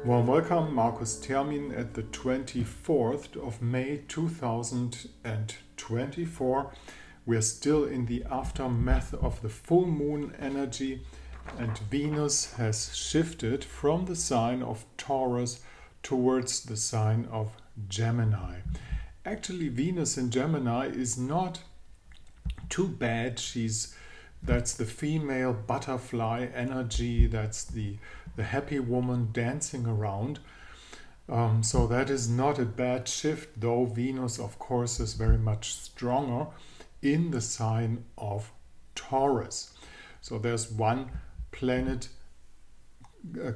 Well, welcome, Markus Termin at the 24th of May 2024. We're still in the aftermath of the full moon energy, and Venus has shifted from the sign of Taurus towards the sign of Gemini. Actually, Venus in Gemini is not too bad. That's the female butterfly energy, that's the happy woman dancing around. So that is not a bad shift, though Venus, of course, is very much stronger in the sign of Taurus. So there's one planet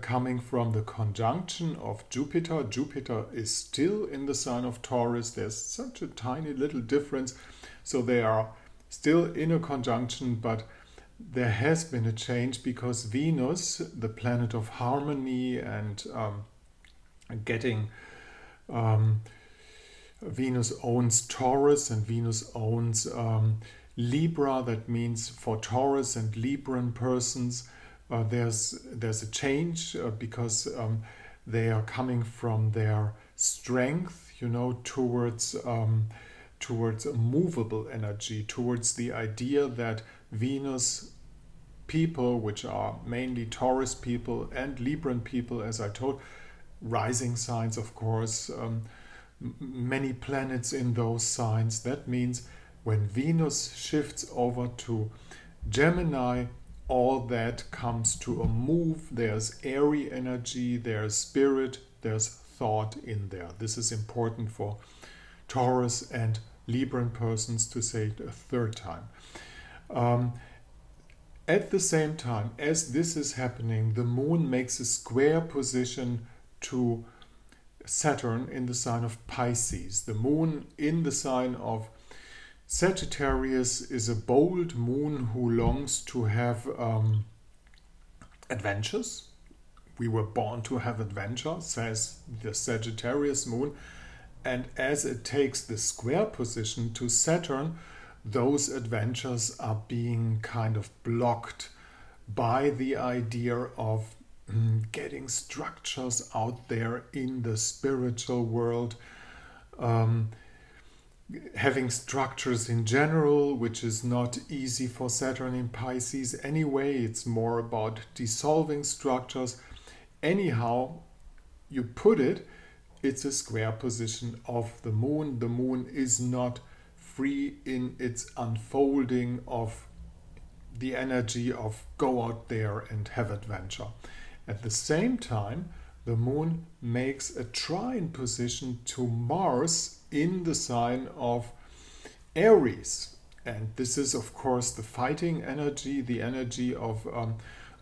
coming from the conjunction of Jupiter. Jupiter is still in the sign of Taurus. There's such a tiny little difference. So they are still in a conjunction, but there has been a change because Venus, the planet of harmony and Venus owns Taurus and Venus owns Libra. That means for Taurus and Libran persons, there's a change because they are coming from their strength, towards a movable energy, towards the idea that Venus people, which are mainly Taurus people and Libran people, as I told, rising signs, of course, many planets in those signs. That means when Venus shifts over to Gemini, all that comes to a move. There's airy energy, there's spirit, there's thought in there. This is important for Taurus and Libran persons, to say it a third time. At the same time as this is happening, the moon makes a square position to Saturn in the sign of Pisces. The moon in the sign of Sagittarius is a bold moon who longs to have adventures. We were born to have adventure, says the Sagittarius moon. And as it takes the square position to Saturn, those adventures are being kind of blocked by the idea of getting structures out there in the spiritual world, having structures in general, which is not easy for Saturn in Pisces anyway. It's more about dissolving structures. Anyhow you put it, it's a square position of the moon. The moon is not free in its unfolding of the energy of go out there and have adventure. At the same time, the moon makes a trine position to Mars in the sign of Aries. And this is, of course, the fighting energy, the energy of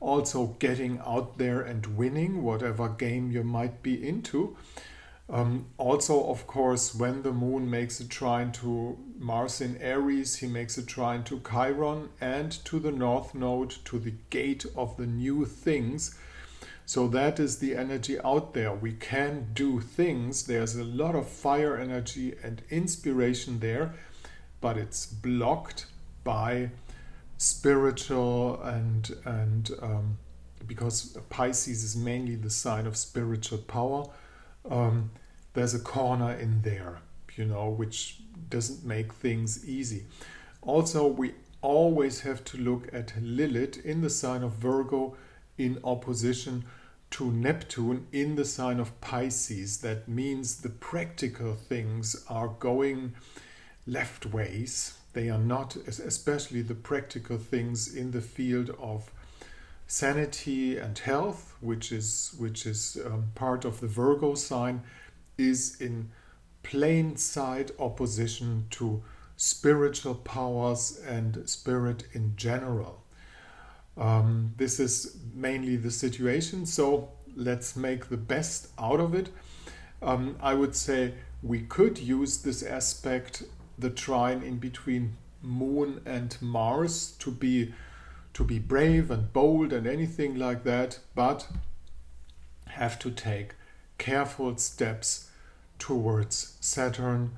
also getting out there and winning whatever game you might be into. Also, of course, when the moon makes a trine to Mars in Aries, he makes a trine to Chiron and to the North Node, to the gate of the new things. So that is the energy out there. We can do things. There's a lot of fire energy and inspiration there, but it's blocked by spiritual and because Pisces is mainly the sign of spiritual power. There's a corner in there, which doesn't make things easy. Also, we always have to look at Lilith in the sign of Virgo in opposition to Neptune in the sign of Pisces. That means the practical things are going left ways. They are not, especially the practical things in the field of sanity and health, which is part of the Virgo sign, is in plain sight opposition to spiritual powers and spirit in general. This is mainly the situation, so let's make the best out of it. I would say we could use this aspect, the trine in between Moon and Mars, to be brave and bold and anything like that, but have to take careful steps towards Saturn.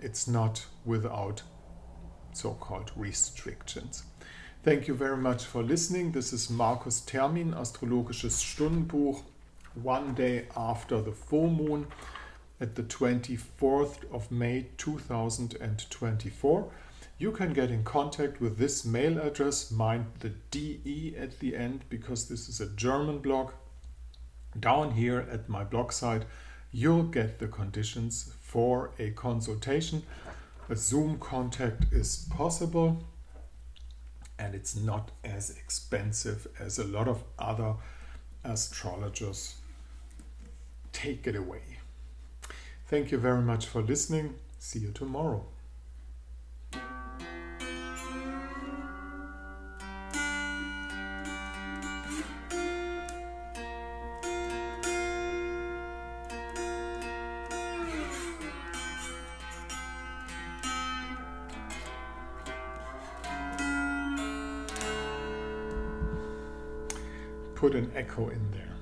It's not without so-called restrictions. Thank you very much for listening. This is Markus Termin, Astrologisches Stundenbuch one day after the full moon at the 24th of May 2024. You can get in contact with this mail address, mind the DE at the end, because this is a German blog. Down here at my blog site, you'll get the conditions for a consultation. A Zoom contact is possible, and it's not as expensive as a lot of other astrologers take it away. Thank you very much for listening. See you tomorrow. Put an echo in there.